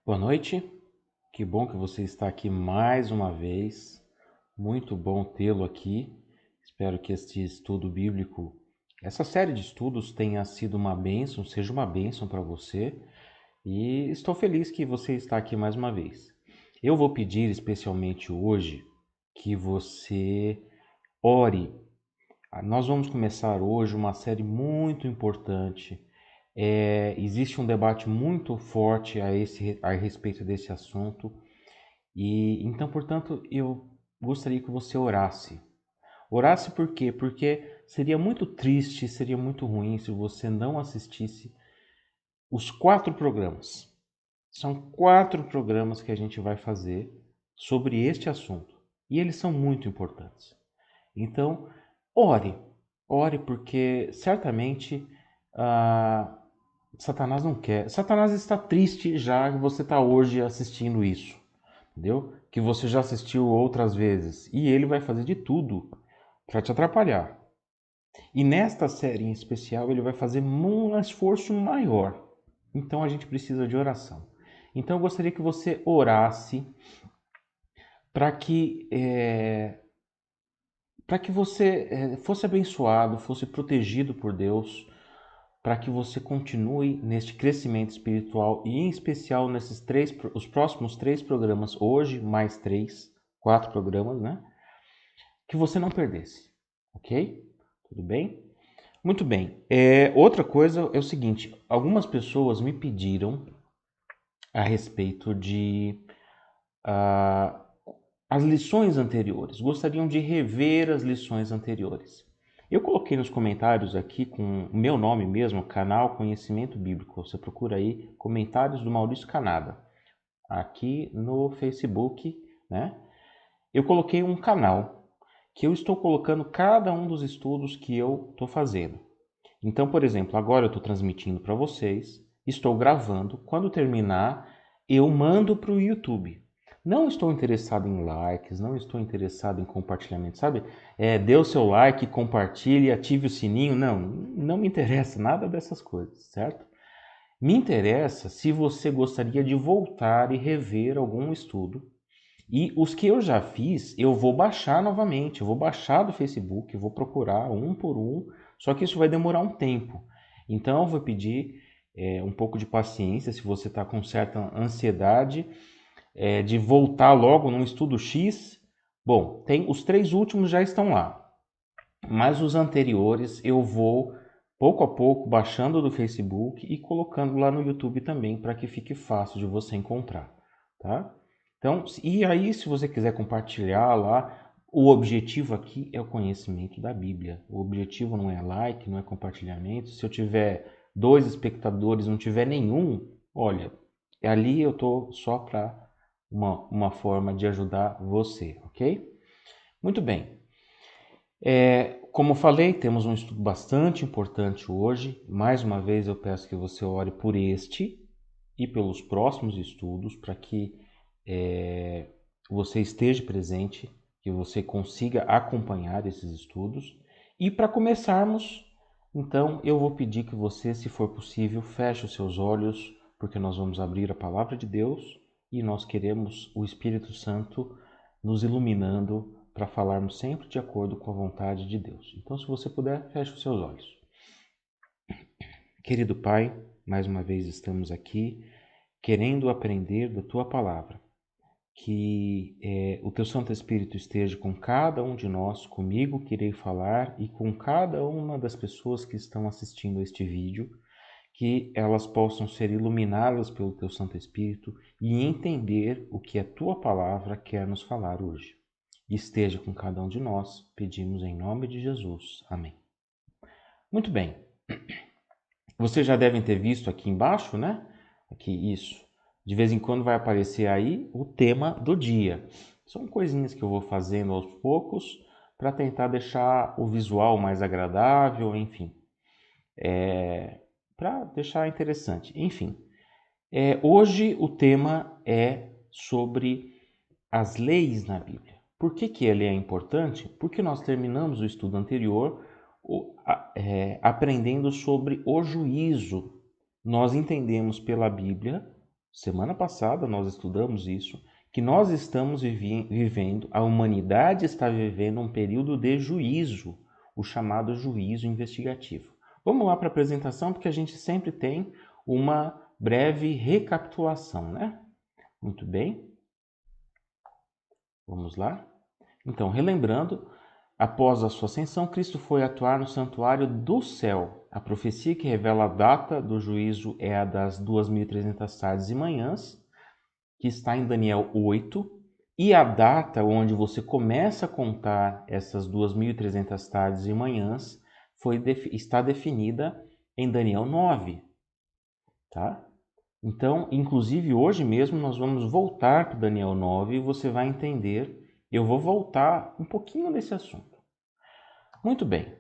Boa noite, que bom que você está aqui mais uma vez. Muito bom tê-lo aqui. Espero que este estudo bíblico, essa série de estudos tenha sido uma bênção, seja uma bênção para você. E estou feliz que você está aqui mais uma vez. Eu vou pedir especialmente hoje que você ore. Nós vamos começar hoje uma série muito importante. Existe um debate muito forte a respeito desse assunto. E então, portanto, eu gostaria que você orasse. Orasse por quê? Porque seria muito triste, seria muito ruim se você não assistisse os 4 programas. São 4 programas que a gente vai fazer sobre este assunto. E eles são muito importantes. Então, ore. Ore porque certamente ah, Satanás não quer. Satanás está triste já que você está hoje assistindo isso. Entendeu? Que você já assistiu outras vezes. E ele vai fazer de tudo para te atrapalhar. E nesta série em especial, ele vai fazer um esforço maior. Então a gente precisa de oração. Então eu gostaria que você orasse para que, para que você fosse abençoado, fosse protegido por Deus, para que você continue neste crescimento espiritual e em especial os próximos 3 programas, hoje mais 4 programas, né? Que você não perdesse, ok? Tudo bem? Muito bem. Outra coisa é o seguinte: algumas pessoas me pediram a respeito de ah, as lições anteriores, gostariam de rever as lições anteriores. Eu coloquei nos comentários aqui com o meu nome mesmo, canal Conhecimento Bíblico. Você procura aí comentários do Maurício Canada, aqui no Facebook, né? Eu coloquei um canal que eu estou colocando cada um dos estudos que eu estou fazendo. Então, por exemplo, agora eu estou transmitindo para vocês, estou gravando, quando terminar, eu mando para o YouTube. Não estou interessado em likes, não estou interessado em compartilhamento, sabe? Dê o seu like, compartilhe, ative o sininho. Não, não me interessa nada dessas coisas, certo? Me interessa se você gostaria de voltar e rever algum estudo. E os que eu já fiz, eu vou baixar novamente, eu vou baixar do Facebook, eu vou procurar um por um, só que isso vai demorar um tempo. Então eu vou pedir um pouco de paciência, se você está com certa ansiedade de voltar logo num estudo X. Bom, os 3 últimos já estão lá, mas os anteriores eu vou pouco a pouco baixando do Facebook e colocando lá no YouTube também para que fique fácil de você encontrar, tá? Então, e aí se você quiser compartilhar lá, o objetivo aqui é o conhecimento da Bíblia. O objetivo não é like, não é compartilhamento. Se eu tiver 2 espectadores, não tiver nenhum, olha, ali eu tô só para uma forma de ajudar você, ok? Muito bem. Como falei, temos um estudo bastante importante hoje. Mais uma vez eu peço que você ore por este e pelos próximos estudos para que você esteja presente, que você consiga acompanhar esses estudos. E para começarmos, então eu vou pedir que você, se for possível, feche os seus olhos, porque nós vamos abrir a palavra de Deus e nós queremos o Espírito Santo nos iluminando para falarmos sempre de acordo com a vontade de Deus. Então, se você puder, feche os seus olhos. Querido Pai, mais uma vez estamos aqui querendo aprender da Tua palavra. Que o Teu Santo Espírito esteja com cada um de nós, comigo que irei falar e com cada uma das pessoas que estão assistindo a este vídeo, que elas possam ser iluminadas pelo Teu Santo Espírito e entender o que a Tua palavra quer nos falar hoje. Esteja com cada um de nós, pedimos em nome de Jesus. Amém. Muito bem. Vocês já devem ter visto aqui embaixo, né? Aqui, isso. De vez em quando vai aparecer aí o tema do dia. São coisinhas que eu vou fazendo aos poucos para tentar deixar o visual mais agradável, enfim. Para deixar interessante. Enfim, hoje o tema é sobre as leis na Bíblia. Por que ele é importante? Porque nós terminamos o estudo anterior aprendendo sobre o juízo. Nós entendemos pela Bíblia, semana passada nós estudamos isso, que nós estamos vivendo, a humanidade está vivendo um período de juízo, o chamado juízo investigativo. Vamos lá para a apresentação, porque a gente sempre tem uma breve recapitulação, né? Muito bem. Vamos lá? Então, relembrando, após a sua ascensão, Cristo foi atuar no santuário do céu. A profecia que revela a data do juízo é a das 2.300 tardes e manhãs, que está em Daniel 8, e a data onde você começa a contar essas 2.300 tardes e manhãs está definida em Daniel 9, tá? Então, inclusive hoje mesmo nós vamos voltar para Daniel 9 e você vai entender, eu vou voltar um pouquinho desse assunto. Muito bem.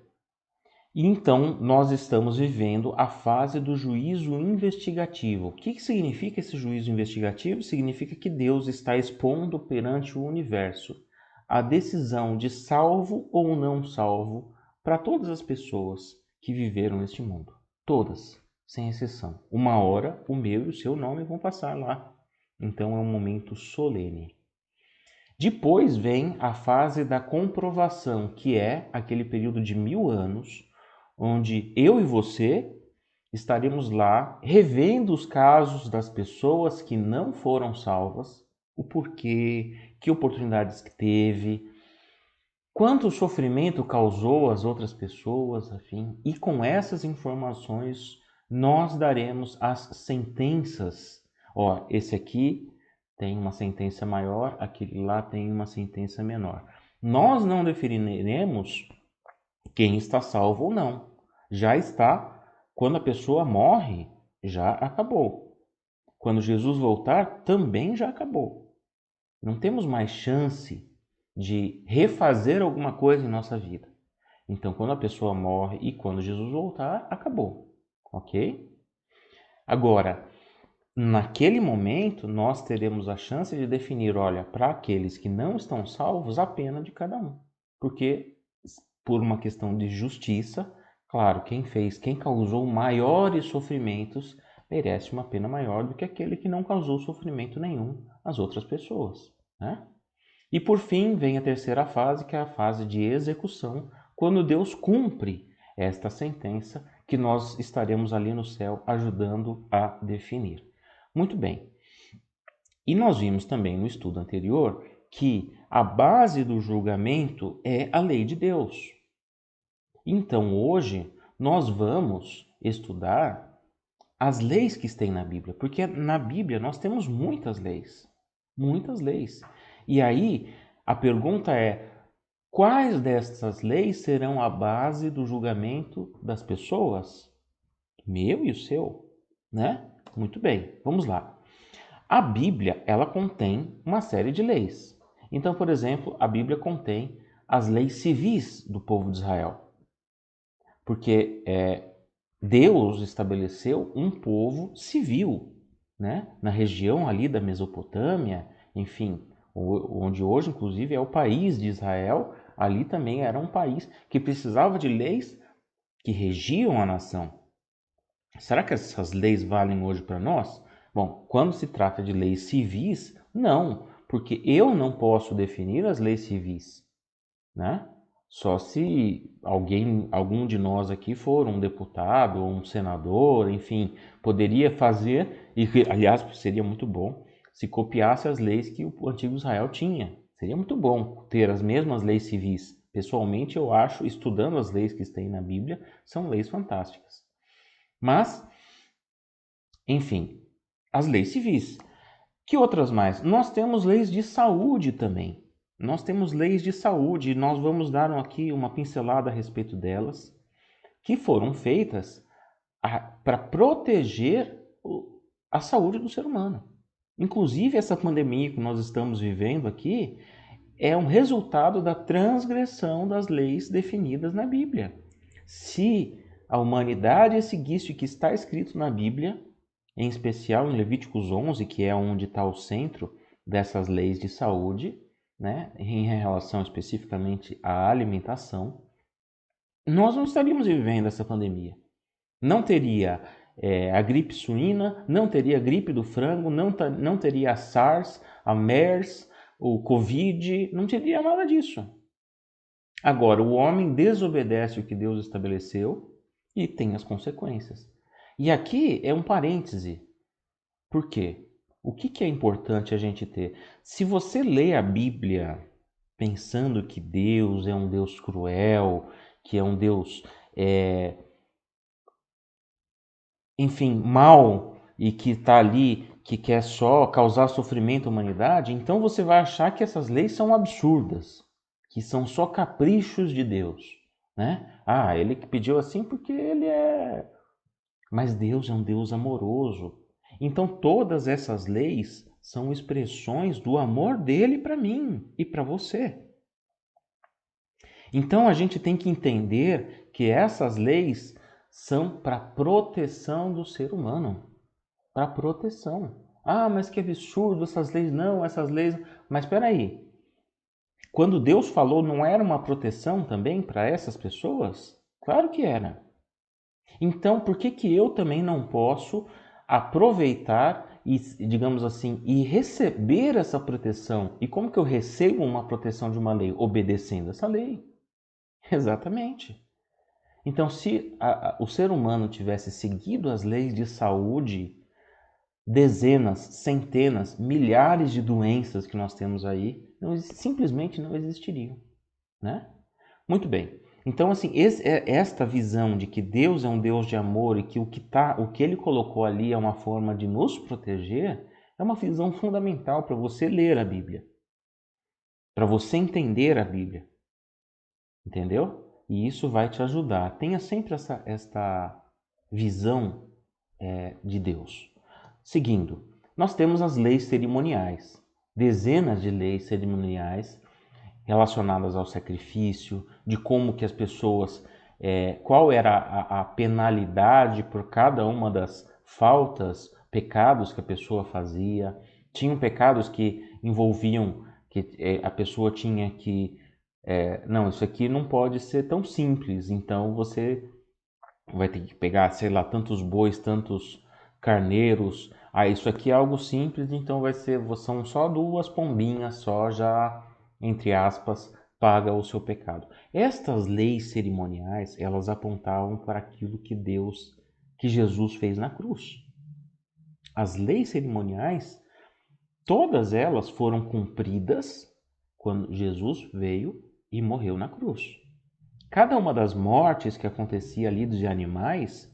E então nós estamos vivendo a fase do juízo investigativo. O que significa esse juízo investigativo? Significa que Deus está expondo perante o universo a decisão de salvo ou não salvo para todas as pessoas que viveram neste mundo. Todas, sem exceção. Uma hora o meu e o seu nome vão passar lá. Então é um momento solene. Depois vem a fase da comprovação, que é aquele período de 1000 anos, onde eu e você estaremos lá revendo os casos das pessoas que não foram salvas, o porquê, que oportunidades que teve, quanto sofrimento causou às outras pessoas, enfim. E com essas informações nós daremos as sentenças. Ó, esse aqui tem uma sentença maior, aquele lá tem uma sentença menor. Nós não definiremos quem está salvo ou não. Já está, quando a pessoa morre, já acabou. Quando Jesus voltar, também já acabou. Não temos mais chance de refazer alguma coisa em nossa vida. Então, quando a pessoa morre e quando Jesus voltar, acabou. Ok? Agora, naquele momento, nós teremos a chance de definir, olha, para aqueles que não estão salvos, a pena de cada um. Porque, por uma questão de justiça, claro, quem causou maiores sofrimentos, merece uma pena maior do que aquele que não causou sofrimento nenhum às outras pessoas, né? E por fim, vem a terceira fase, que é a fase de execução, quando Deus cumpre esta sentença que nós estaremos ali no céu ajudando a definir. Muito bem. E nós vimos também no estudo anterior que a base do julgamento é a lei de Deus. Então, hoje, nós vamos estudar as leis que estão na Bíblia, porque na Bíblia nós temos muitas leis. Muitas leis. E aí, a pergunta é: quais dessas leis serão a base do julgamento das pessoas? Meu e o seu, né? Muito bem, vamos lá. A Bíblia, ela contém uma série de leis. Então, por exemplo, a Bíblia contém as leis civis do povo de Israel. Porque Deus estabeleceu um povo civil, né? Na região ali da Mesopotâmia, enfim, onde hoje, inclusive, é o país de Israel, ali também era um país que precisava de leis que regiam a nação. Será que essas leis valem hoje para nós? Bom, quando se trata de leis civis, não, porque eu não posso definir as leis civis, né? Só se algum de nós aqui for um deputado ou um senador, enfim, poderia fazer, e aliás seria muito bom se copiasse as leis que o antigo Israel tinha. Seria muito bom ter as mesmas leis civis. Pessoalmente, eu acho, estudando as leis que estão na Bíblia, são leis fantásticas. Mas, enfim, as leis civis. Que outras mais? Nós temos leis de saúde também. Nós temos leis de saúde e nós vamos dar aqui uma pincelada a respeito delas, que foram feitas para proteger a saúde do ser humano. Inclusive, essa pandemia que nós estamos vivendo aqui é um resultado da transgressão das leis definidas na Bíblia. Se a humanidade seguisse o que está escrito na Bíblia, em especial em Levíticos 11, que é onde está o centro dessas leis de saúde, né, em relação especificamente à alimentação, nós não estaríamos vivendo essa pandemia. Não teria a gripe suína, não teria a gripe do frango, não teria a SARS, a MERS, o Covid, não teria nada disso. Agora, o homem desobedece o que Deus estabeleceu e tem as consequências. E aqui é um parêntese. Por quê? O que é importante a gente ter? Se você lê a Bíblia pensando que Deus é um Deus cruel, que é um Deus, enfim, mau e que está ali, que quer só causar sofrimento à humanidade, então você vai achar que essas leis são absurdas, que são só caprichos de Deus, né? Ah, ele que pediu assim porque ele é... Mas Deus é um Deus amoroso. Então todas essas leis são expressões do amor dele para mim e para você. Então a gente tem que entender que essas leis são para proteção do ser humano, para proteção. Ah, mas que absurdo essas leis, não, essas leis. Mas espera aí. Quando Deus falou, não era uma proteção também para essas pessoas? Claro que era. Então, por que que eu também não posso aproveitar e, digamos assim, e receber essa proteção? E como que eu recebo uma proteção de uma lei? Obedecendo essa lei. Exatamente. Então, se o ser humano tivesse seguido as leis de saúde, dezenas, centenas, milhares de doenças que nós temos aí, simplesmente não existiriam, né? Muito bem. Então, assim, esta visão de que Deus é um Deus de amor e que o que Ele colocou ali é uma forma de nos proteger, é uma visão fundamental para você ler a Bíblia, para você entender a Bíblia, entendeu? E isso vai te ajudar. Tenha sempre esta visão de Deus. Seguindo, nós temos as leis cerimoniais, dezenas de leis cerimoniais relacionadas ao sacrifício, de como que as pessoas, qual era a penalidade por cada uma das faltas, pecados que a pessoa fazia. Tinham pecados que envolviam que a pessoa tinha que, não, isso aqui não pode ser tão simples, então você vai ter que pegar, sei lá, tantos bois, tantos carneiros. Ah, isso aqui é algo simples, então são só 2 pombinhas, só já, entre aspas, paga o seu pecado. Estas leis cerimoniais, elas apontavam para aquilo que Jesus fez na cruz. As leis cerimoniais, todas elas foram cumpridas quando Jesus veio e morreu na cruz. Cada uma das mortes que acontecia ali dos animais,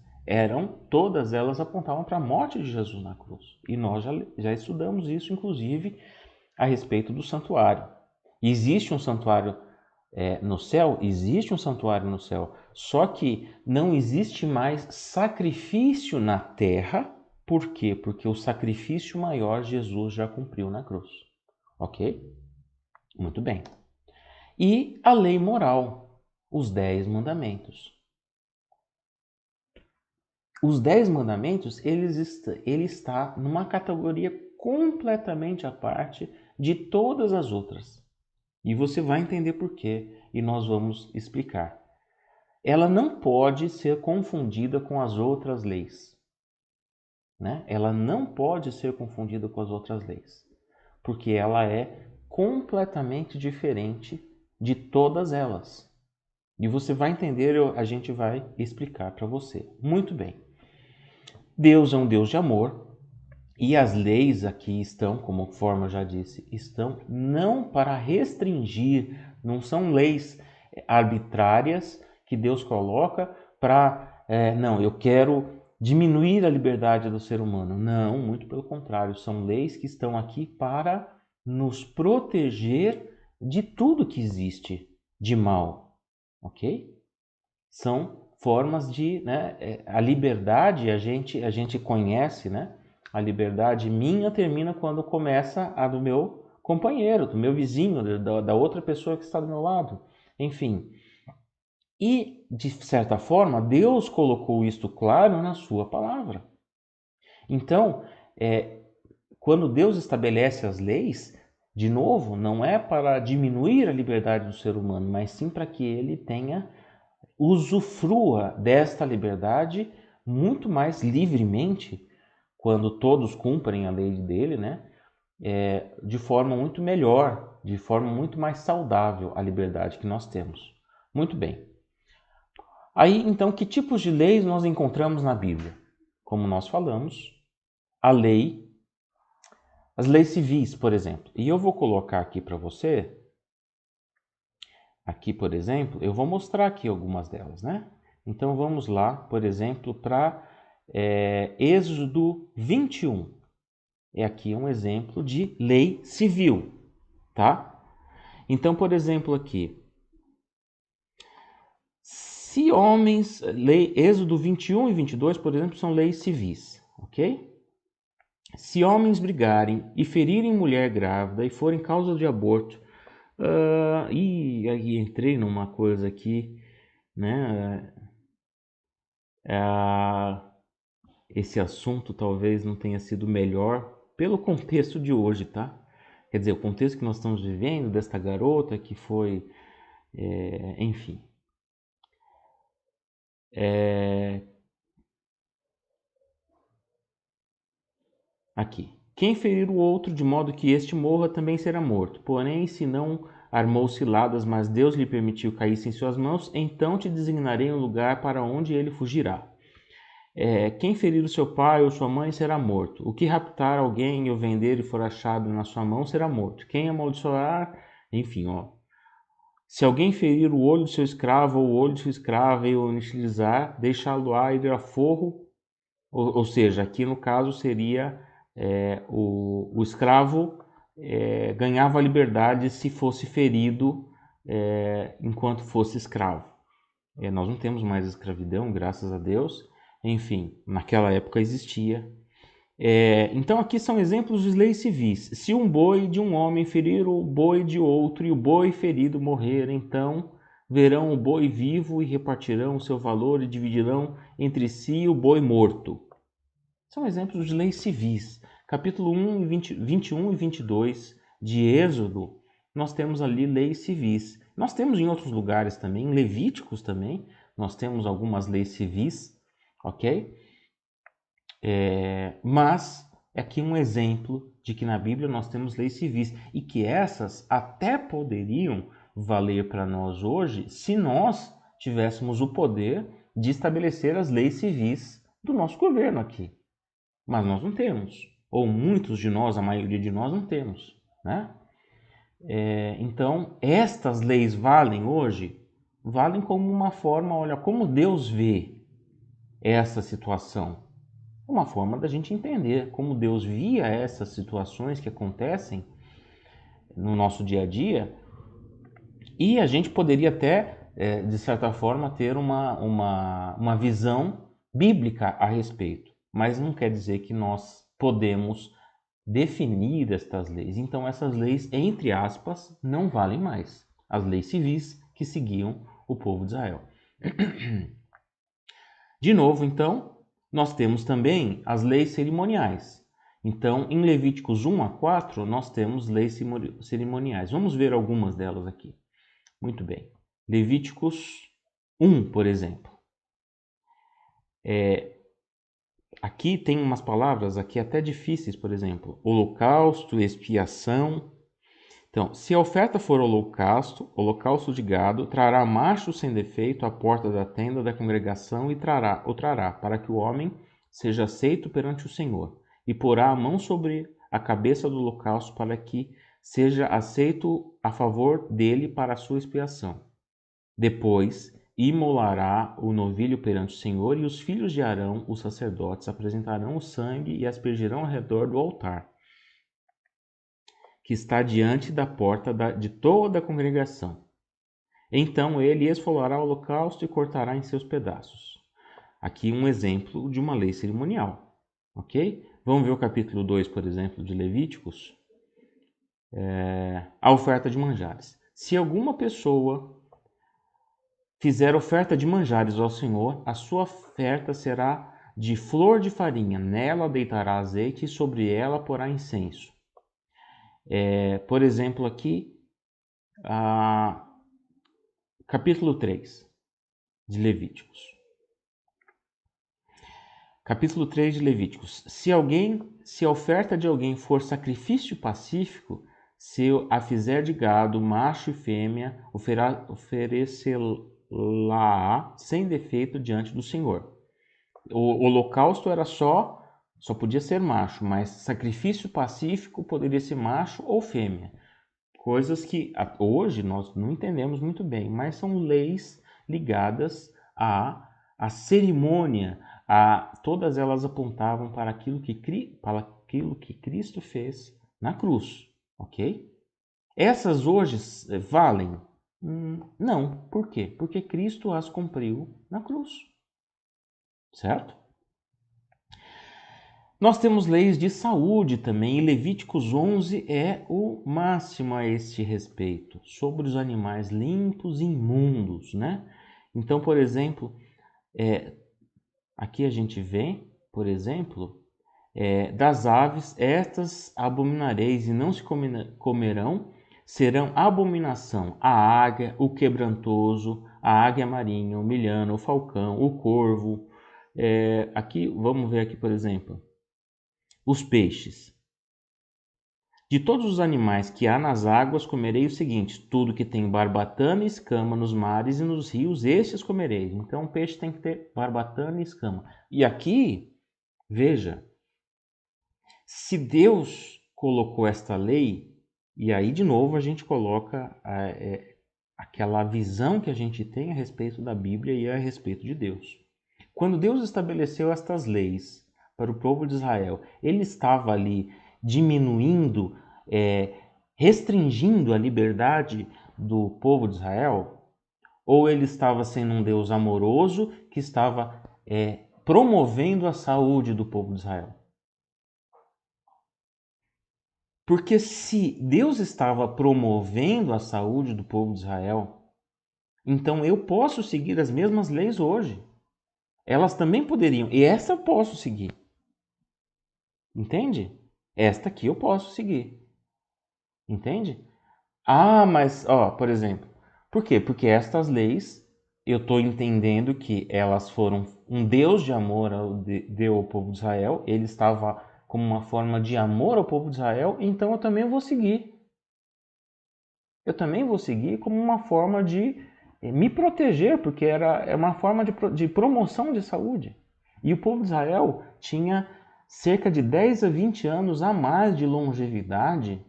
todas elas apontavam para a morte de Jesus na cruz. E nós já estudamos isso, inclusive, a respeito do santuário. Existe um santuário no céu? Existe um santuário no céu. Só que não existe mais sacrifício na terra. Por quê? Porque o sacrifício maior Jesus já cumpriu na cruz. Ok? Muito bem. E a lei moral. Os 10 mandamentos. Os 10 mandamentos, ele está numa categoria completamente à parte de todas as outras. E você vai entender por quê, e nós vamos explicar. Ela não pode ser confundida com as outras leis, né? Ela não pode ser confundida com as outras leis, porque ela é completamente diferente de todas elas. E você vai entender, a gente vai explicar para você. Muito bem. Deus é um Deus de amor e as leis aqui estão, como forma eu já disse, estão não para restringir, não são leis arbitrárias que Deus coloca para, não, eu quero diminuir a liberdade do ser humano. Não, muito pelo contrário, são leis que estão aqui para nos proteger de tudo que existe de mal, ok? São formas de, né, a liberdade a gente conhece, né? A liberdade minha termina quando começa a do meu companheiro, do meu vizinho, da outra pessoa que está do meu lado. Enfim. E, de certa forma, Deus colocou isto claro na sua palavra. Então, quando Deus estabelece as leis, de novo, não é para diminuir a liberdade do ser humano, mas sim para que ele usufrua desta liberdade muito mais livremente, quando todos cumprem a lei dele, né? De forma muito melhor, de forma muito mais saudável a liberdade que nós temos. Muito bem. Aí, então, que tipos de leis nós encontramos na Bíblia? Como nós falamos, a lei, as leis civis, por exemplo. E eu vou colocar aqui para você, aqui, por exemplo, eu vou mostrar aqui algumas delas, né? Então, vamos lá, por exemplo, para Êxodo 21. É aqui um exemplo de lei civil, tá? Então, por exemplo, aqui, se homens, Êxodo 21 e 22, por exemplo, são leis civis, ok? Se homens brigarem e ferirem mulher grávida e forem causa de aborto, e aí entrei numa coisa aqui, né? Esse assunto talvez não tenha sido melhor pelo contexto de hoje, tá? Quer dizer, o contexto que nós estamos vivendo desta garota que foi, enfim. Aqui. Quem ferir o outro de modo que este morra também será morto. Porém, se não armou ciladas, mas Deus lhe permitiu caísse em suas mãos, então te designarei um lugar para onde ele fugirá. Quem ferir o seu pai ou sua mãe será morto. O que raptar alguém e o vender e for achado na sua mão será morto. Quem amaldiçoar, enfim, ó. Se alguém ferir o olho do seu escravo ou o olho de sua escrava e o inutilizar, deixá-lo-á ir a forro, ou seja, aqui no caso seria o escravo ganhava a liberdade se fosse ferido enquanto fosse escravo. Nós não temos mais escravidão, graças a Deus. Enfim, naquela época existia. Então aqui são exemplos de leis civis. Se um boi de um homem ferir o boi de outro e o boi ferido morrer, então verão o boi vivo e repartirão o seu valor e dividirão entre si o boi morto. São exemplos de leis civis. Capítulo 1, 21 e 22 de Êxodo, nós temos ali leis civis. Nós temos em outros lugares também, em Levíticos também, nós temos algumas leis civis, ok? Mas é aqui um exemplo de que na Bíblia nós temos leis civis e que essas até poderiam valer para nós hoje se nós tivéssemos o poder de estabelecer as leis civis do nosso governo aqui. Mas nós não temos, ou muitos de nós, a maioria de nós não temos, né? Então, estas leis valem hoje? Valem como uma forma, olha, como Deus vê essa situação. Uma forma da gente entender como Deus via essas situações que acontecem no nosso dia a dia, e a gente poderia até, de certa forma, ter uma visão bíblica a respeito, mas não quer dizer que nós podemos definir estas leis. Então, essas leis, entre aspas, não valem mais. As leis civis que seguiam o povo de Israel. De novo, então, nós temos também as leis cerimoniais. Então, em Levíticos 1 a 4, nós temos leis cerimoniais. Vamos ver algumas delas aqui. Muito bem. Levíticos 1, por exemplo. Aqui tem umas palavras aqui até difíceis, por exemplo, holocausto, expiação. Então, se a oferta for holocausto de gado, trará macho sem defeito à porta da tenda da congregação e trará, para que o homem seja aceito perante o Senhor, e porá a mão sobre a cabeça do holocausto para que seja aceito a favor dele para a sua expiação. Depois, imolará o novilho perante o Senhor, e os filhos de Arão, os sacerdotes, apresentarão o sangue e aspergirão ao redor do altar, que está diante da porta de toda a congregação. Então ele esfolará o holocausto e cortará em seus pedaços. Aqui um exemplo de uma lei cerimonial, ok? Vamos ver o capítulo 2, por exemplo, de Levíticos. A oferta de manjares. Se alguma pessoa fizer oferta de manjares ao Senhor, a sua oferta será de flor de farinha. Nela deitará azeite e sobre ela porá incenso. Por exemplo, aqui, capítulo 3 de Levíticos. Capítulo 3 de Levíticos. Se a oferta de alguém for sacrifício pacífico, se a fizer de gado, macho e fêmea, oferecê-la sem defeito diante do Senhor. O holocausto era só podia ser macho, mas sacrifício pacífico poderia ser macho ou fêmea. Coisas que hoje nós não entendemos muito bem, mas são leis ligadas à cerimônia, todas elas apontavam para aquilo que Cristo fez na cruz, ok? Essas hoje valem? Não. Por quê? Porque Cristo as cumpriu na cruz, certo? Nós temos leis de saúde também, e Levíticos 11 é o máximo a este respeito, sobre os animais limpos e imundos, né? Então, por exemplo, aqui a gente vê, por exemplo, das aves, estas abominareis e não se comerão, serão abominação a águia, o quebrantoso, a águia marinha, o milhano, o falcão, o corvo. Aqui, vamos ver aqui, por exemplo, os peixes. De todos os animais que há nas águas comerei o seguinte: tudo que tem barbatana e escama nos mares e nos rios, estes comereis. Então o peixe tem que ter barbatana e escama. E aqui, veja, se Deus colocou esta lei, e aí de novo a gente coloca aquela visão que a gente tem a respeito da Bíblia e a respeito de Deus. Quando Deus estabeleceu estas leis para o povo de Israel, ele estava ali diminuindo, restringindo a liberdade do povo de Israel? Ou ele estava sendo um Deus amoroso que estava promovendo a saúde do povo de Israel? Porque se Deus estava promovendo a saúde do povo de Israel, então eu posso seguir as mesmas leis hoje. Elas também poderiam, e essa eu posso seguir. Entende? Esta aqui eu posso seguir. Entende? Mas, por exemplo, por quê? Porque estas leis, eu estou entendendo que elas foram um Deus de amor deu ao povo de Israel, ele estava como uma forma de amor ao povo de Israel, então eu também vou seguir. Eu também vou seguir como uma forma de me proteger, porque é uma forma de promoção de saúde. E o povo de Israel tinha cerca de 10 a 20 anos a mais de longevidade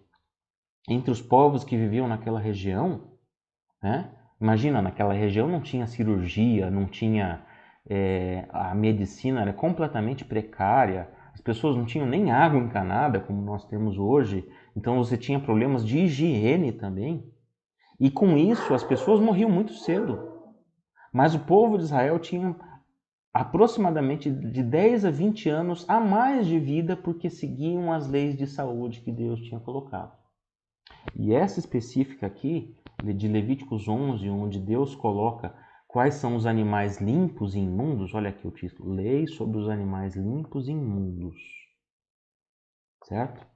entre os povos que viviam naquela região, né? Imagina, naquela região não tinha cirurgia, não tinha a medicina era completamente precária, as pessoas não tinham nem água encanada como nós temos hoje, então você tinha problemas de higiene também. E com isso as pessoas morriam muito cedo. Mas o povo de Israel tinha aproximadamente de 10 a 20 anos a mais de vida porque seguiam as leis de saúde que Deus tinha colocado. E essa específica aqui, de Levíticos 11, onde Deus coloca quais são os animais limpos e imundos, olha aqui o título, Lei sobre os animais limpos e imundos. Certo?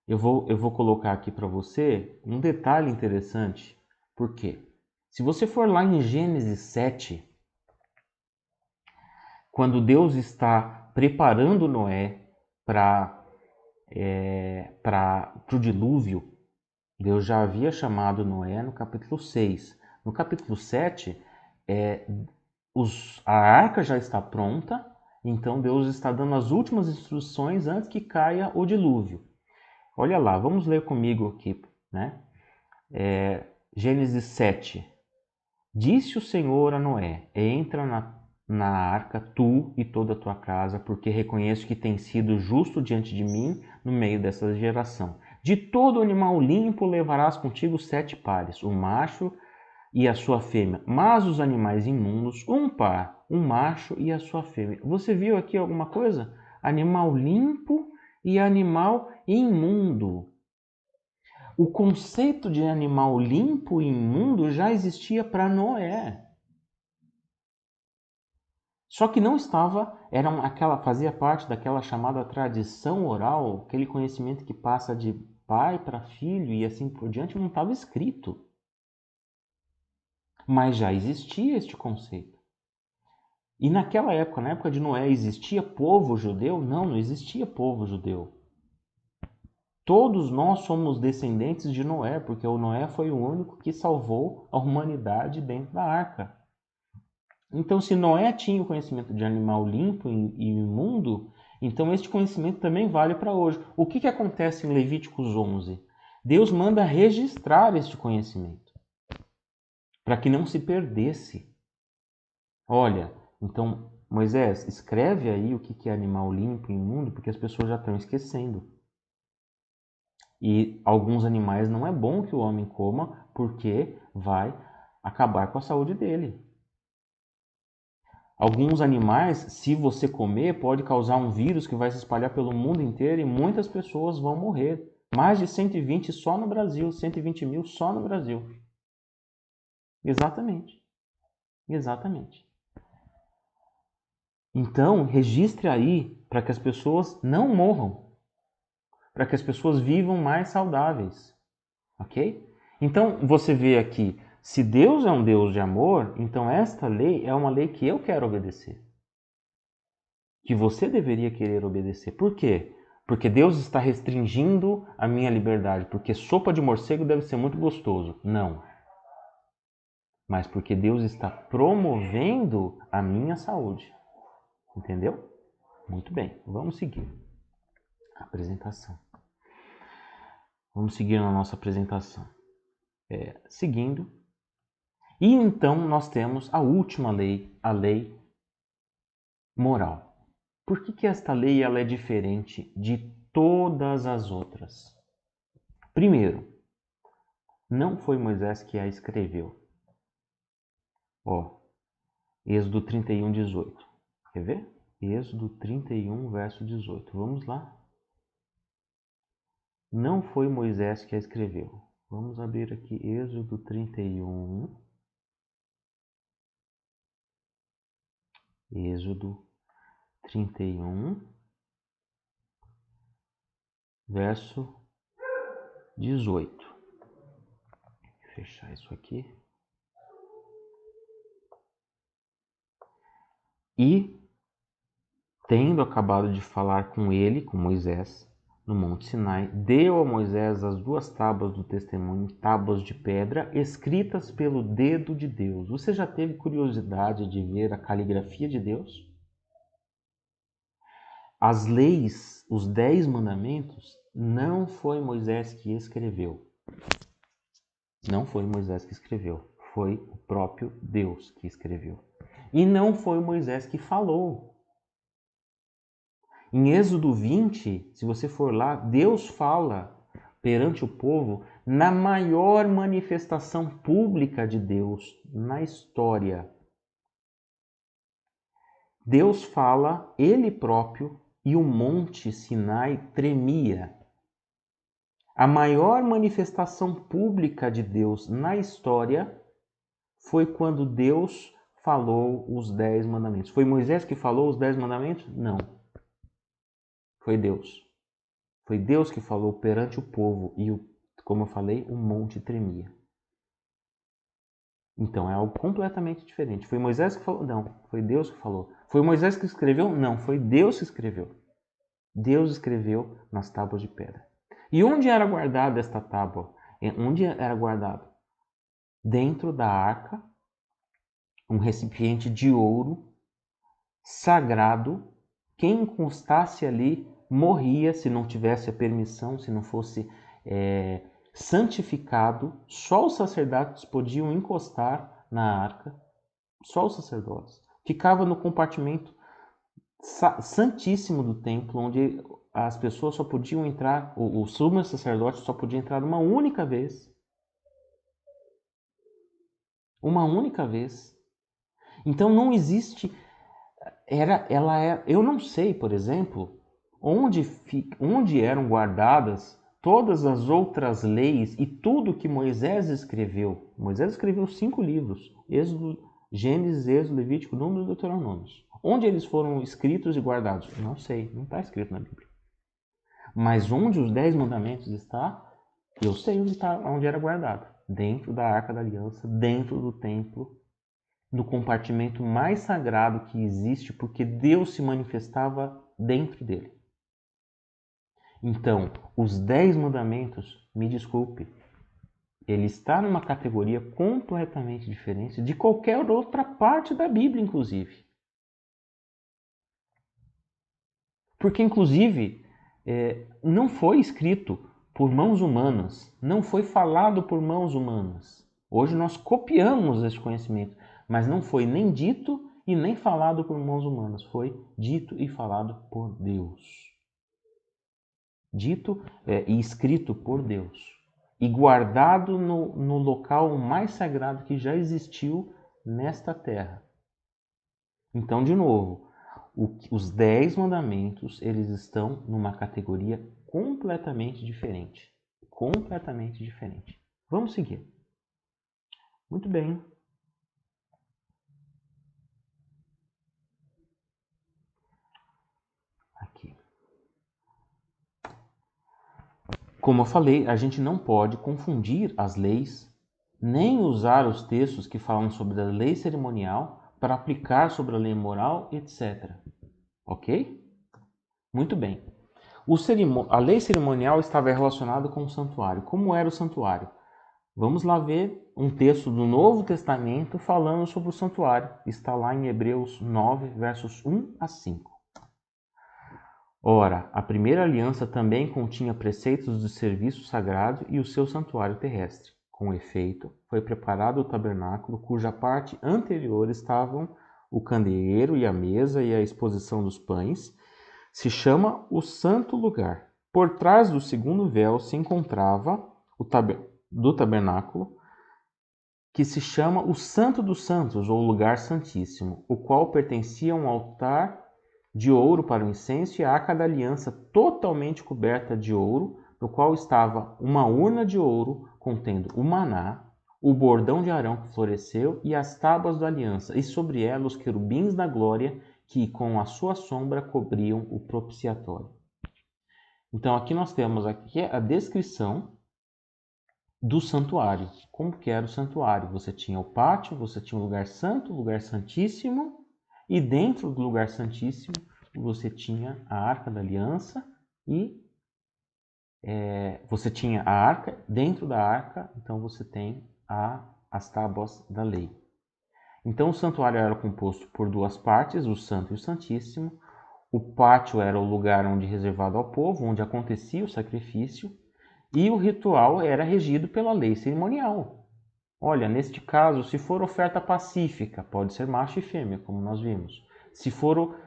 Eu vou colocar aqui para você um detalhe interessante. Por quê? Se você for lá em Gênesis 7, quando Deus está preparando Noé para o dilúvio, Deus já havia chamado Noé no capítulo 6. No capítulo 7, a arca já está pronta, então Deus está dando as últimas instruções antes que caia o dilúvio. Olha lá, vamos ler comigo aqui, né? Gênesis 7. Disse o Senhor a Noé: entra na arca, tu e toda a tua casa, porque reconheço que tens sido justo diante de mim no meio dessa geração. De todo animal limpo levarás contigo 7 pares, o macho e a sua fêmea, mas os animais imundos, um par, um macho e a sua fêmea. Você viu aqui alguma coisa? Animal limpo e animal imundo. O conceito de animal limpo e imundo já existia para Noé. Só que não estava, fazia parte daquela chamada tradição oral, aquele conhecimento que passa de pai para filho e assim por diante, não estava escrito. Mas já existia este conceito. E naquela época, na época de Noé, existia povo judeu? Não, não existia povo judeu. Todos nós somos descendentes de Noé, porque o Noé foi o único que salvou a humanidade dentro da arca. Então, se Noé tinha o conhecimento de animal limpo e imundo, então este conhecimento também vale para hoje. O que acontece em Levíticos 11? Deus manda registrar este conhecimento, para que não se perdesse. Olha, então, Moisés, escreve aí o que é animal limpo e imundo, porque as pessoas já estão esquecendo. E alguns animais não é bom que o homem coma, porque vai acabar com a saúde dele. Alguns animais, se você comer, pode causar um vírus que vai se espalhar pelo mundo inteiro e muitas pessoas vão morrer. Mais de 120 só no Brasil, 120 mil só no Brasil. Exatamente. Exatamente. Então, registre aí para que as pessoas não morram, para que as pessoas vivam mais saudáveis, ok? Então, você vê aqui, se Deus é um Deus de amor, então esta lei é uma lei que eu quero obedecer, que você deveria querer obedecer. Por quê? Porque Deus está restringindo a minha liberdade, porque sopa de morcego deve ser muito gostoso. Não. Mas porque Deus está promovendo a minha saúde. Entendeu? Muito bem, vamos seguir a apresentação. Vamos seguir na nossa apresentação. Seguindo. E então nós temos a última lei, a lei moral. Por que esta lei ela é diferente de todas as outras? Primeiro, não foi Moisés que a escreveu. Êxodo 31, 18. Quer ver? Êxodo 31, verso 18. Vamos lá. Não foi Moisés que a escreveu. Vamos abrir aqui Êxodo 31. Êxodo 31, verso 18. Vou fechar isso aqui. E, tendo acabado de falar com ele, com Moisés, no Monte Sinai, deu a Moisés as 2 tábuas do testemunho, tábuas de pedra, escritas pelo dedo de Deus. Você já teve curiosidade de ver a caligrafia de Deus? As leis, os 10 mandamentos, não foi Moisés que escreveu. Não foi Moisés que escreveu, foi o próprio Deus que escreveu. E não foi Moisés que falou. Em Êxodo 20, se você for lá, Deus fala perante o povo na maior manifestação pública de Deus na história. Deus fala, ele próprio, e o monte Sinai tremia. A maior manifestação pública de Deus na história foi quando Deus falou os 10 mandamentos. Foi Moisés que falou os 10 mandamentos? Não. Foi Deus. Foi Deus que falou perante o povo e, como eu falei, o monte tremia. Então é algo completamente diferente. Foi Moisés que falou? Não. Foi Deus que falou. Foi Moisés que escreveu? Não. Foi Deus que escreveu. Deus escreveu nas tábuas de pedra. E onde era guardada esta tábua? Onde era guardado? Dentro da arca, um recipiente de ouro sagrado. Quem encostasse ali morria se não tivesse a permissão, se não fosse santificado. Só os sacerdotes podiam encostar na arca, só os sacerdotes. Ficava no compartimento santíssimo do templo, onde as pessoas só podiam entrar, o sumo sacerdote só podia entrar uma única vez. Uma única vez. Então não existe. Eu não sei, por exemplo, onde eram guardadas todas as outras leis e tudo que Moisés escreveu. Moisés escreveu 5 livros: Êxodo, Gênesis, Êxodo, Levítico, Número e Deuteronômio. Onde eles foram escritos e guardados? Não sei, não está escrito na Bíblia. Mas onde os 10 mandamentos estão, eu sei onde era guardado. Dentro da Arca da Aliança, dentro do templo. no compartimento mais sagrado que existe, porque Deus se manifestava dentro dele. Então, os 10 mandamentos, me desculpe, ele está numa categoria completamente diferente de qualquer outra parte da Bíblia, inclusive. Porque, inclusive, não foi escrito por mãos humanas, não foi falado por mãos humanas. Hoje nós copiamos esse conhecimento, mas não foi nem dito e nem falado por mãos humanas, foi dito e falado por Deus. Dito e escrito por Deus. E guardado no local mais sagrado que já existiu nesta terra. Então, de novo, os 10 mandamentos, eles estão numa categoria completamente diferente. Completamente diferente. Vamos seguir. Muito bem. Aqui. Como eu falei, a gente não pode confundir as leis, nem usar os textos que falam sobre a lei cerimonial para aplicar sobre a lei moral, etc. Ok? Muito bem. A lei cerimonial estava relacionada com o santuário. Como era o santuário? Vamos lá ver um texto do Novo Testamento falando sobre o santuário. Está lá em Hebreus 9, versos 1 a 5. Ora, a primeira aliança também continha preceitos do serviço sagrado e o seu santuário terrestre. Com efeito, foi preparado o tabernáculo, cuja parte anterior estavam o candeeiro e a mesa e a exposição dos pães. Se chama o Santo Lugar. Por trás do segundo véu se encontrava do tabernáculo, que se chama o Santo dos Santos, ou Lugar Santíssimo, o qual pertencia a um altar de ouro para o incenso e a arca da aliança totalmente coberta de ouro, no qual estava uma urna de ouro contendo o maná, o bordão de Arão que floresceu e as tábuas da aliança, e sobre ela os querubins da glória que com a sua sombra cobriam o propiciatório. Então aqui nós temos aqui a descrição do santuário. Como que era o santuário? Você tinha o pátio, você tinha o lugar santo, o lugar santíssimo, e dentro do lugar santíssimo você tinha a arca da aliança e você tinha a arca, dentro da arca, então você tem as tábuas da lei. Então o santuário era composto por duas partes, o santo e o santíssimo. O pátio era o lugar onde reservado ao povo, onde acontecia o sacrifício, e o ritual era regido pela lei cerimonial. Olha, neste caso, se for oferta pacífica, pode ser macho e fêmea, como nós vimos. Se for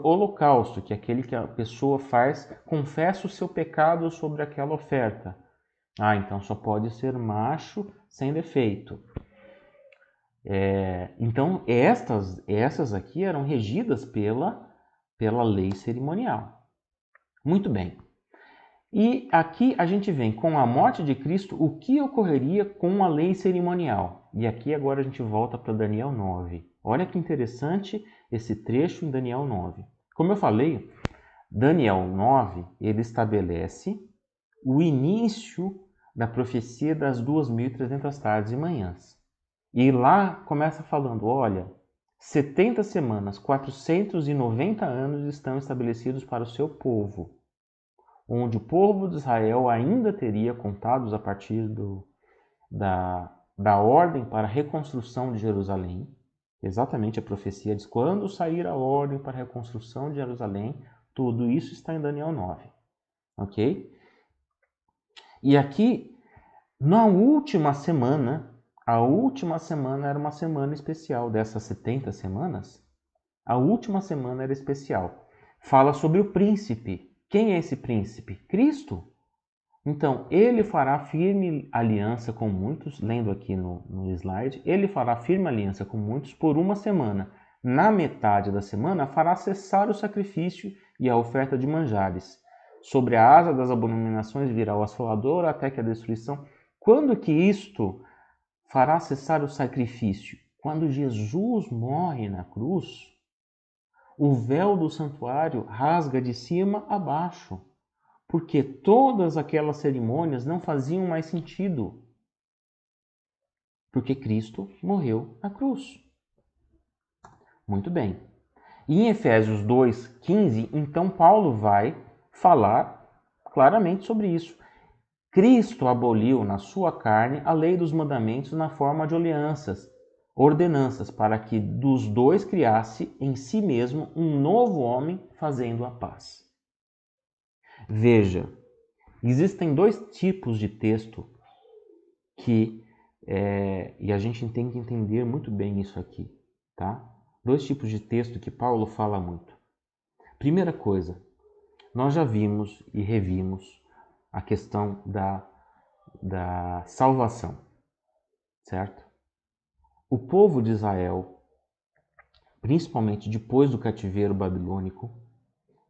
holocausto, que é aquele que a pessoa faz, confessa o seu pecado sobre aquela oferta. Então só pode ser macho sem defeito. Então essas aqui eram regidas pela lei cerimonial. Muito bem. E aqui a gente vem com a morte de Cristo, o que ocorreria com a lei cerimonial. E aqui agora a gente volta para Daniel 9. Olha que interessante esse trecho em Daniel 9. Como eu falei, Daniel 9, ele estabelece o início da profecia das 2.300 tardes e manhãs. E lá começa falando, olha, 70 semanas, 490 anos estão estabelecidos para o seu povo, onde o povo de Israel ainda teria, contados a partir da ordem para a reconstrução de Jerusalém. Exatamente a profecia diz, quando sair a ordem para a reconstrução de Jerusalém, tudo isso está em Daniel 9. Ok? E aqui, na última semana, a última semana era uma semana especial dessas 70 semanas. A última semana era especial. Fala sobre o príncipe. Quem é esse príncipe? Cristo. Então, ele fará firme aliança com muitos, lendo aqui no slide, ele fará firme aliança com muitos por uma semana. Na metade da semana, fará cessar o sacrifício e a oferta de manjares. Sobre a asa das abominações virá o assolador até que a destruição. Quando que isto fará cessar o sacrifício? Quando Jesus morre na cruz, o véu do santuário rasga de cima a baixo, porque todas aquelas cerimônias não faziam mais sentido, porque Cristo morreu na cruz. Muito bem. E em Efésios 2:15, então Paulo vai falar claramente sobre isso. Cristo aboliu na sua carne a lei dos mandamentos na forma de ordenanças, para que dos dois criasse em si mesmo um novo homem, fazendo a paz. Veja, existem dois tipos de texto que, e a gente tem que entender muito bem isso aqui, tá? Dois tipos de texto que Paulo fala muito. Primeira coisa, nós já vimos e revimos a questão da salvação, certo? O povo de Israel, principalmente depois do cativeiro babilônico,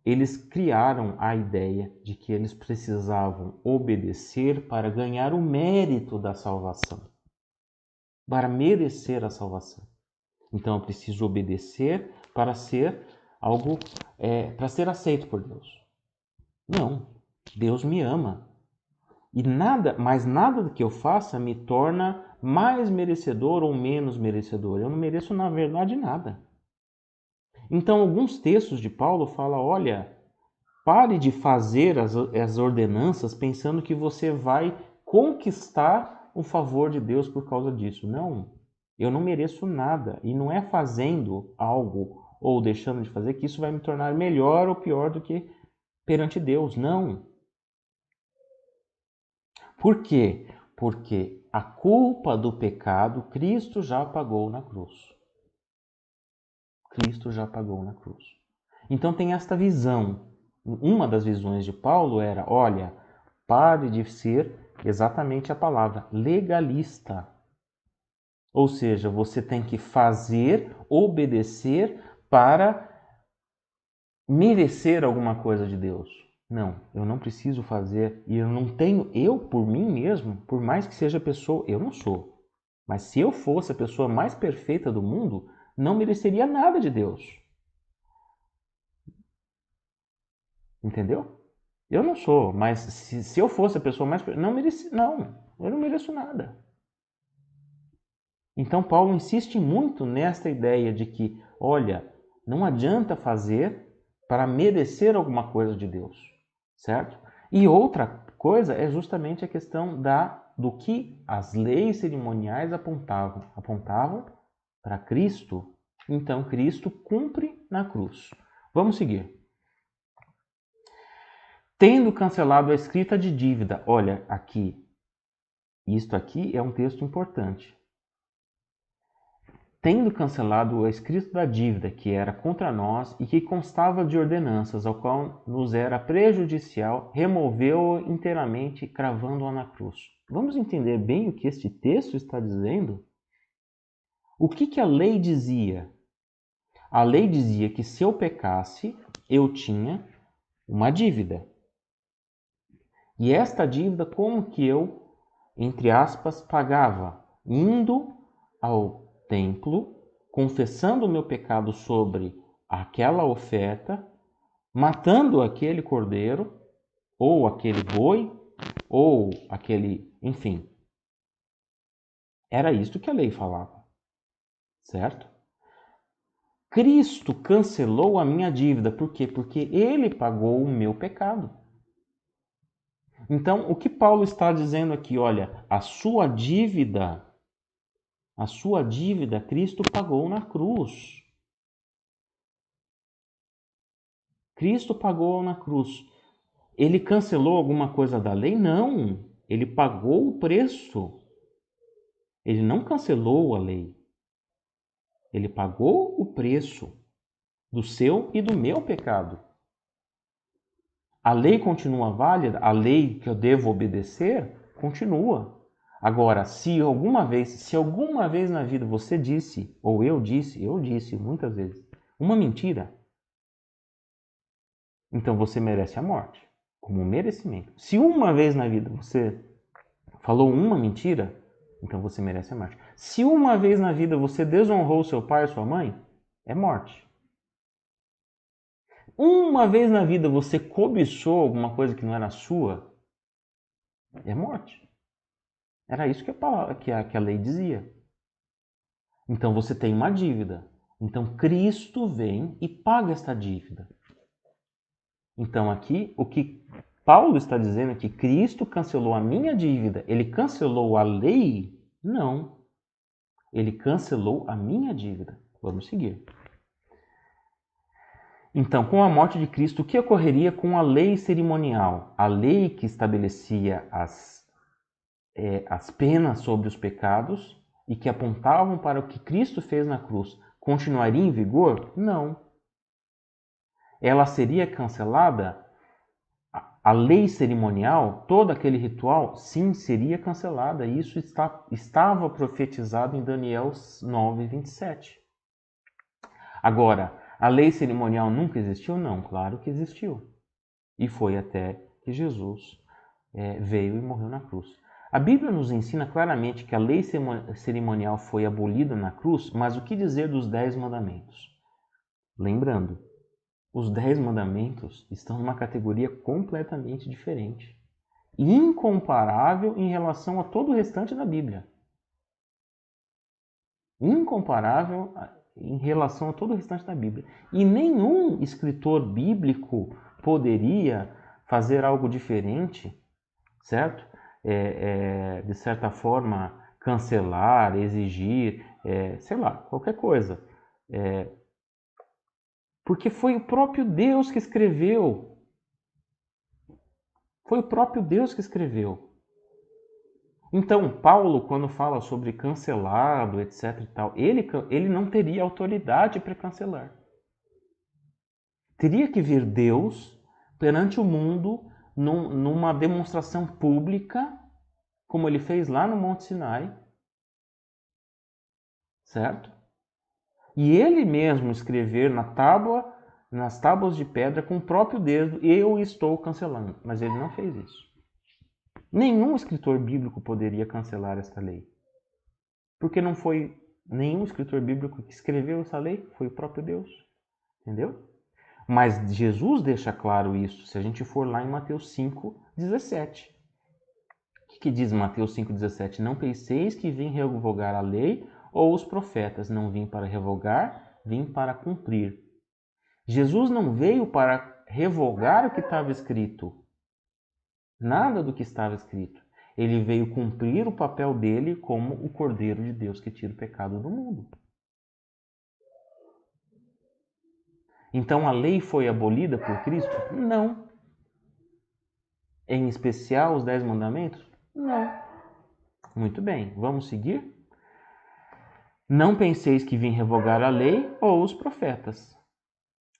eles criaram a ideia de que eles precisavam obedecer para ganhar o mérito da salvação, para merecer a salvação. Então eu preciso obedecer para ser algo, para ser aceito por Deus. Não, Deus me ama. E nada do que eu faça me torna mais merecedor ou menos merecedor. Eu não mereço, na verdade, nada. Então, alguns textos de Paulo falam, olha, pare de fazer as ordenanças pensando que você vai conquistar o favor de Deus por causa disso. Não, eu não mereço nada. E não é fazendo algo ou deixando de fazer que isso vai me tornar melhor ou pior do que perante Deus. Não. Por quê? Porque a culpa do pecado Cristo já pagou na cruz. Cristo já pagou na cruz. Então tem esta visão. Uma das visões de Paulo era, olha, pare de ser exatamente a palavra legalista. Ou seja, você tem que fazer, obedecer para merecer alguma coisa de Deus. Não, eu não preciso fazer e eu não tenho, eu por mim mesmo, por mais que seja pessoa, eu não sou. Mas se eu fosse a pessoa mais perfeita do mundo, não mereceria nada de Deus. Entendeu? Eu não sou, mas se eu fosse a pessoa mais perfeita, eu não mereço nada. Então Paulo insiste muito nesta ideia de que, olha, não adianta fazer para merecer alguma coisa de Deus, certo? E outra coisa é justamente a questão do que as leis cerimoniais apontavam para Cristo. Então Cristo cumpre na cruz. Vamos seguir. Tendo cancelado a escrita de dívida, olha aqui, isto aqui é um texto importante. Tendo cancelado o escrito da dívida que era contra nós e que constava de ordenanças, ao qual nos era prejudicial, removeu-o inteiramente, cravando-a na cruz. Vamos entender bem o que este texto está dizendo? O que a lei dizia? A lei dizia que se eu pecasse, eu tinha uma dívida. E esta dívida, como que eu, entre aspas, pagava? Indo ao templo, confessando o meu pecado sobre aquela oferta, matando aquele cordeiro, ou aquele boi, ou aquele, enfim. Era isto que a lei falava, certo? Cristo cancelou a minha dívida, por quê? Porque ele pagou o meu pecado. Então, o que Paulo está dizendo aqui, olha, a sua dívida Cristo pagou na cruz. Cristo pagou na cruz. Ele cancelou alguma coisa da lei? Não. Ele pagou o preço. Ele não cancelou a lei. Ele pagou o preço do seu e do meu pecado. A lei continua válida? A lei que eu devo obedecer continua. Agora, se alguma vez na vida você disse, ou eu disse muitas vezes, uma mentira, então você merece a morte, como um merecimento. Se uma vez na vida você falou uma mentira, então você merece a morte. Se uma vez na vida você desonrou seu pai ou sua mãe, é morte. Uma vez na vida você cobiçou alguma coisa que não era sua, é morte. Era isso que a lei dizia. Então você tem uma dívida. Então, Cristo vem e paga esta dívida. Então, aqui, o que Paulo está dizendo é que Cristo cancelou a minha dívida. Ele cancelou a lei? Não. Ele cancelou a minha dívida. Vamos seguir. Então, com a morte de Cristo, o que ocorreria com a lei cerimonial? A lei que estabelecia as penas sobre os pecados e que apontavam para o que Cristo fez na cruz, continuaria em vigor? Não. Ela seria cancelada? A lei cerimonial, todo aquele ritual, sim, seria cancelada. Isso estava profetizado em Daniel 9:27. Agora, a lei cerimonial nunca existiu? Não, claro que existiu. E foi até que Jesus veio e morreu na cruz. A Bíblia nos ensina claramente que a lei cerimonial foi abolida na cruz, mas o que dizer dos 10 mandamentos? Lembrando, os 10 mandamentos estão numa categoria completamente diferente, incomparável em relação a todo o restante da Bíblia. Incomparável em relação a todo o restante da Bíblia. E nenhum escritor bíblico poderia fazer algo diferente, certo? De certa forma, cancelar, exigir, sei lá, qualquer coisa. Porque foi o próprio Deus que escreveu. Foi o próprio Deus que escreveu. Então, Paulo, quando fala sobre cancelado, etc. e tal, ele não teria autoridade para cancelar. Teria que vir Deus perante o mundo numa demonstração pública, como ele fez lá no Monte Sinai, certo? E ele mesmo escrever nas tábuas de pedra com o próprio dedo, eu estou cancelando. Mas ele não fez isso. Nenhum escritor bíblico poderia cancelar esta lei. Porque não foi nenhum escritor bíblico que escreveu essa lei, foi o próprio Deus. Entendeu? Mas Jesus deixa claro isso, se a gente for lá em Mateus 5:17. O que diz Mateus 5:17? Não penseis que vim revogar a lei ou os profetas. Não vim para revogar, vim para cumprir. Jesus não veio para revogar o que estava escrito. Nada do que estava escrito. Ele veio cumprir o papel dele como o Cordeiro de Deus que tira o pecado do mundo. Então a lei foi abolida por Cristo? Não. Em especial os 10 mandamentos? Não. Muito bem, vamos seguir? Não penseis que vim revogar a lei ou os profetas.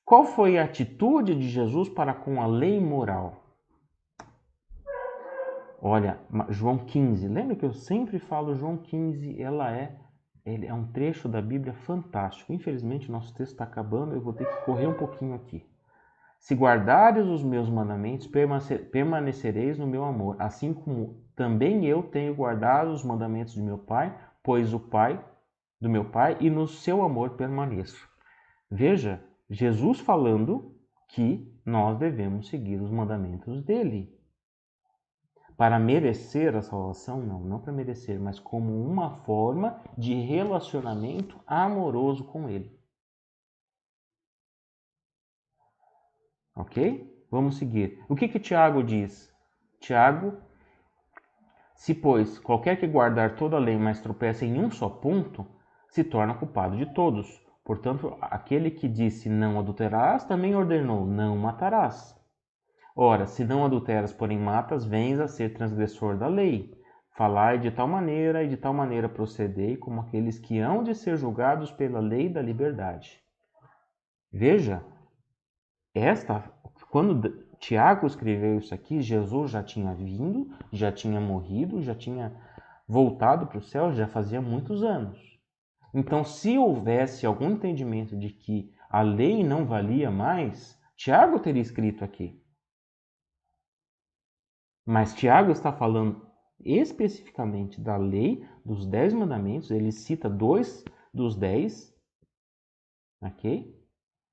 Qual foi a atitude de Jesus para com a lei moral? Olha, João 15, lembra que eu sempre falo João 15, ele é um trecho da Bíblia fantástico. Infelizmente, o nosso texto está acabando, eu vou ter que correr um pouquinho aqui. Se guardares os meus mandamentos, permanecereis no meu amor, assim como também eu tenho guardado os mandamentos de meu Pai, pois o Pai do meu Pai, e no seu amor permaneço. Veja, Jesus falando que nós devemos seguir os mandamentos dele. Para merecer a salvação? Não para merecer, mas como uma forma de relacionamento amoroso com ele. Ok? Vamos seguir. O que Tiago diz? Tiago, se pois qualquer que guardar toda a lei, mas tropeça em um só ponto, se torna culpado de todos. Portanto, aquele que disse não adulterarás, também ordenou não matarás. Ora, se não adulteras, porém matas, vens a ser transgressor da lei. Falai de tal maneira e de tal maneira procedei como aqueles que hão de ser julgados pela lei da liberdade. Veja, quando Tiago escreveu isso aqui, Jesus já tinha vindo, já tinha morrido, já tinha voltado para o céu, já fazia muitos anos. Então, se houvesse algum entendimento de que a lei não valia mais, Tiago teria escrito aqui. Mas Tiago está falando especificamente da lei, dos 10 mandamentos, ele cita 2 dos 10, ok?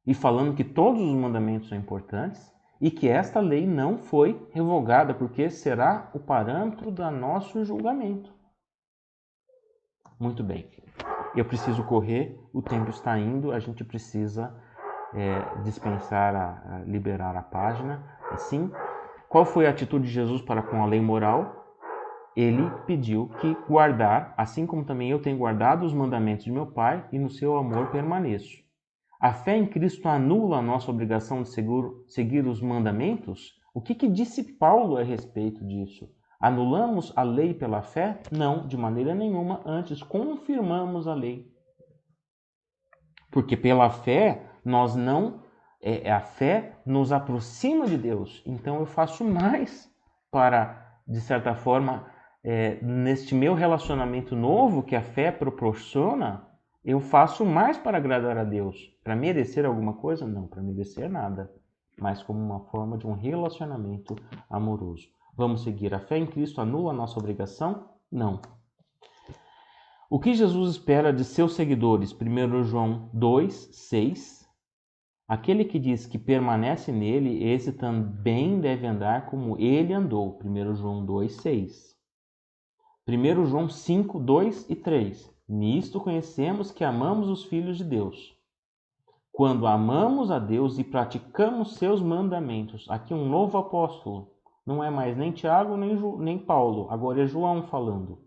E falando que todos os mandamentos são importantes e que esta lei não foi revogada, porque será o parâmetro do nosso julgamento. Muito bem. Eu preciso correr, o tempo está indo, a gente precisa dispensar, liberar a página. Assim, qual foi a atitude de Jesus para com a lei moral? Ele pediu que guardar, assim como também eu tenho guardado os mandamentos de meu Pai e no seu amor permaneço. A fé em Cristo anula a nossa obrigação de seguir os mandamentos? O que disse Paulo a respeito disso? Anulamos a lei pela fé? Não, de maneira nenhuma. Antes, confirmamos a lei. Porque pela fé, nós não... a fé nos aproxima de Deus. Então eu faço mais para, de certa forma, neste meu relacionamento novo que a fé proporciona, eu faço mais para agradar a Deus. Para merecer alguma coisa? Não, para merecer nada. Mas como uma forma de um relacionamento amoroso. Vamos seguir. A fé em Cristo anula a nossa obrigação? Não. O que Jesus espera de seus seguidores? 1 João 2, 6. Aquele que diz que permanece nele, esse também deve andar como ele andou. 1 João 2, 6. 1 João 5, 2 e 3. Nisto conhecemos que amamos os filhos de Deus, quando amamos a Deus e praticamos seus mandamentos. Aqui um novo apóstolo. Não é mais nem Tiago, nem Paulo. Agora é João falando.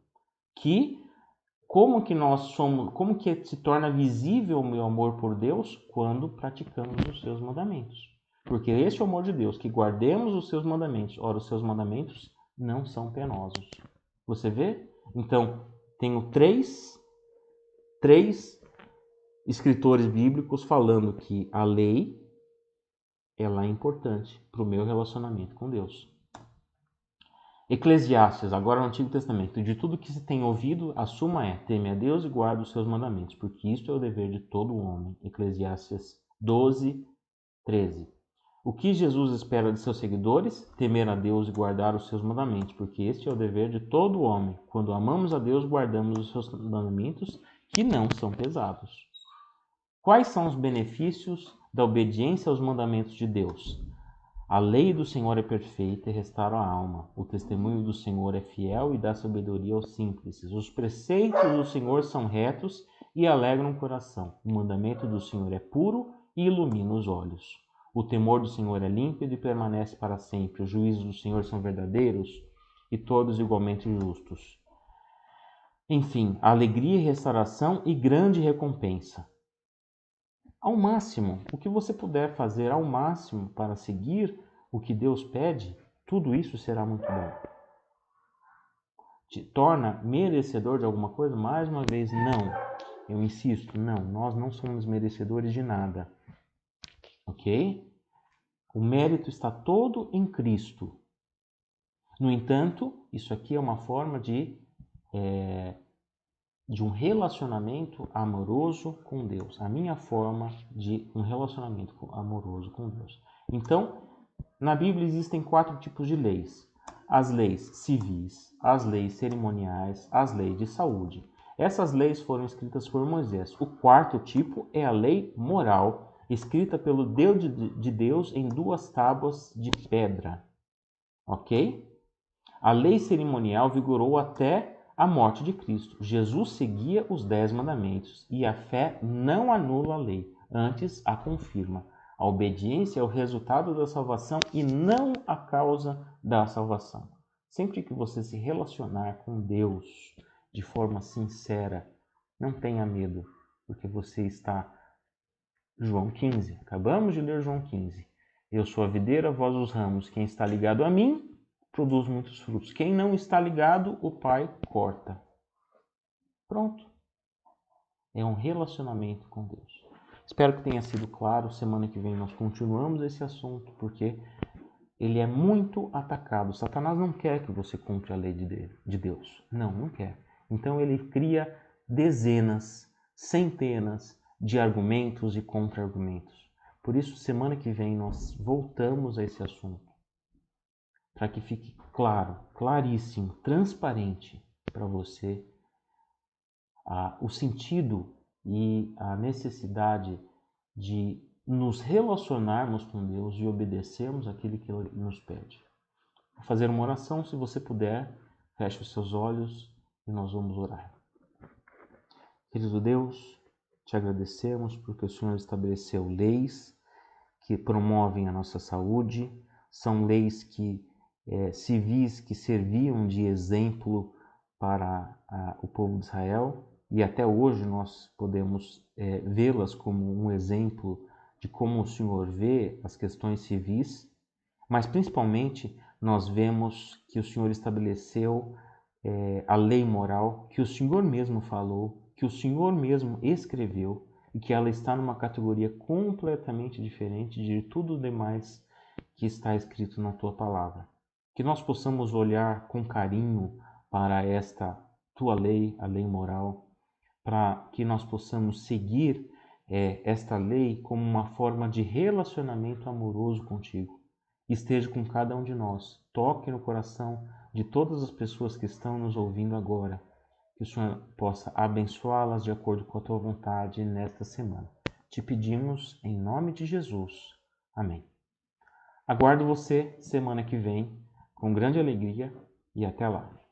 Como que se torna visível o meu amor por Deus? Quando praticamos os seus mandamentos. Porque este é o amor de Deus, que guardemos os seus mandamentos. Ora, os seus mandamentos não são penosos. Você vê? Então, tenho três escritores bíblicos falando que a lei ela é importante para o meu relacionamento com Deus. Eclesiastes, agora no Antigo Testamento. De tudo que se tem ouvido, a suma é: teme a Deus e guarda os seus mandamentos, porque isto é o dever de todo homem. Eclesiastes 12, 13. O que Jesus espera de seus seguidores? Temer a Deus e guardar os seus mandamentos, porque este é o dever de todo homem. Quando amamos a Deus, guardamos os seus mandamentos, que não são pesados. Quais são os benefícios da obediência aos mandamentos de Deus? A lei do Senhor é perfeita e restaura a alma. O testemunho do Senhor é fiel e dá sabedoria aos simples. Os preceitos do Senhor são retos e alegram o coração. O mandamento do Senhor é puro e ilumina os olhos. O temor do Senhor é límpido e permanece para sempre. Os juízos do Senhor são verdadeiros e todos igualmente justos. Enfim, alegria e restauração e grande recompensa. Ao máximo, o que você puder fazer ao máximo para seguir o que Deus pede, tudo isso será muito bom. Te torna merecedor de alguma coisa? Mais uma vez, não. Eu insisto, não. Nós não somos merecedores de nada. Ok? O mérito está todo em Cristo. No entanto, isso aqui é uma forma de um relacionamento amoroso com Deus. A minha forma de um relacionamento amoroso com Deus. Então, na Bíblia existem 4 tipos de leis. As leis civis, as leis cerimoniais, as leis de saúde. Essas leis foram escritas por Moisés. O 4º tipo é a lei moral, escrita pelo Deus de Deus em 2 tábuas de pedra. Ok? A lei cerimonial vigorou até a morte de Cristo. Jesus seguia os 10 mandamentos e a fé não anula a lei, antes a confirma. A obediência é o resultado da salvação e não a causa da salvação. Sempre que você se relacionar com Deus de forma sincera, não tenha medo, porque você está... João 15. Acabamos de ler João 15. Eu sou a videira, vós os ramos. Quem está ligado a mim produz muitos frutos. Quem não está ligado, o Pai corta. Pronto. É um relacionamento com Deus. Espero que tenha sido claro. Semana que vem nós continuamos esse assunto, porque ele é muito atacado. Satanás não quer que você cumpra a lei de Deus. Não quer. Então ele cria dezenas, centenas de argumentos e contra-argumentos. Por isso, semana que vem nós voltamos a esse assunto, para que fique claro, claríssimo, transparente para você o sentido e a necessidade de nos relacionarmos com Deus e obedecermos aquilo que Ele nos pede. Vou fazer uma oração, se você puder, feche os seus olhos e nós vamos orar. Querido Deus, te agradecemos porque o Senhor estabeleceu leis que promovem a nossa saúde, são leis civis que serviam de exemplo para o povo de Israel e até hoje nós podemos vê-las como um exemplo de como o Senhor vê as questões civis, mas principalmente nós vemos que o Senhor estabeleceu a lei moral que o Senhor mesmo falou, que o Senhor mesmo escreveu e que ela está numa categoria completamente diferente de tudo demais que está escrito na tua palavra. Que nós possamos olhar com carinho para esta tua lei, a lei moral, para que nós possamos seguir esta lei como uma forma de relacionamento amoroso contigo. Esteja com cada um de nós, toque no coração de todas as pessoas que estão nos ouvindo agora, que o Senhor possa abençoá-las de acordo com a tua vontade nesta semana. Te pedimos em nome de Jesus. Amém. Aguardo você semana que vem com grande alegria e até lá.